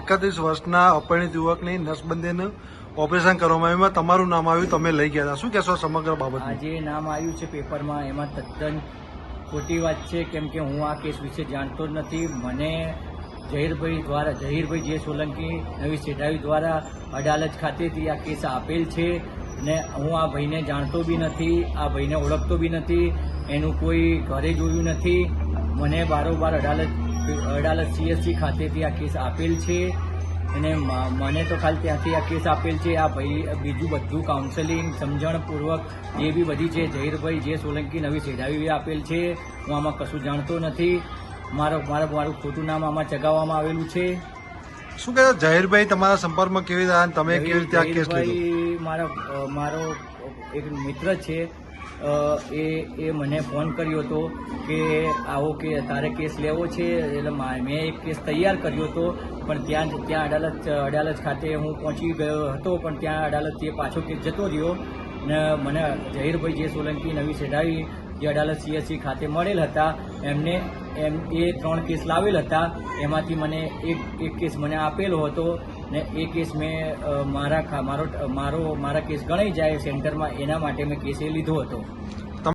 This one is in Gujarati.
31 વર્ષના અપરિણિત યુવકની નસબંધીનું ઓપરેશન કરવામાં આવ્યું, એમાં તમારું નામ આવ્યું, તમે લઈ ગયા હતા, શું કહેશો સમગ્ર બાબત? આજે નામ આવ્યું છે પેપરમાં, એમાં તદ્દન ખોટી વાત છે, કેમ કે હું આ કેસ વિશે જાણતો જ નથી. મને ઝહીરભાઈ જે સોલંકી નવી સેઢાવી દ્વારા અડાલજ ખાતેથી આ કેસ આપેલ છે ને હું આ ભાઈને જાણતો બી નથી, આ ભાઈને ઓળખતો બી નથી, એનું કોઈ ઘરે જોયું નથી. મને બારોબાર અડાલજ CSC ખાતેથી આ કેસ આપેલ છે અને મને તો ખાલી ત્યાંથી આ કેસ આપેલ છે. આ ભાઈ બીજું બધું કાઉન્સેલિંગ સમજણપૂર્વક જે બી બધી છે ઝહીરભાઈ જે સોલંકી નવી સેઢાવી આપેલ છે. હું આમાં કશું જાણતો નથી. મારું ખોટું નામ આમાં ચગાવવામાં આવેલું છે. શું કહે ઝહીરભાઈ તમારા સંપર્કમાં કેવી રીતે આવ્યા? તમે કેવી રીતે આ કેસ લીધો? મારો એક મિત્ર છે, એ મને ફોન કર્યો હતો કે આવો કે તારે કેસ લેવો છે, એટલે મેં એક કેસ તૈયાર કર્યો હતો, પણ ત્યાં અડાલજ ખાતે હું પહોંચી ગયો હતો, પણ ત્યાં અડાલજથી પાછો કેસ જતો રહ્યો ને મને ઝહીરભાઈ જે સોલંકી નવી સેઢાવી જે અડાલજ CSC ખાતે મળેલ હતા, એ 3 કેસ લાવેલ હતા. એમાંથી મને એક કેસ મને આપેલો હતો ને એ કેસ મેં મારા કેસ ગણાઈ જાય સેન્ટરમાં, એના માટે મેં કેસ એ લીધો હતો.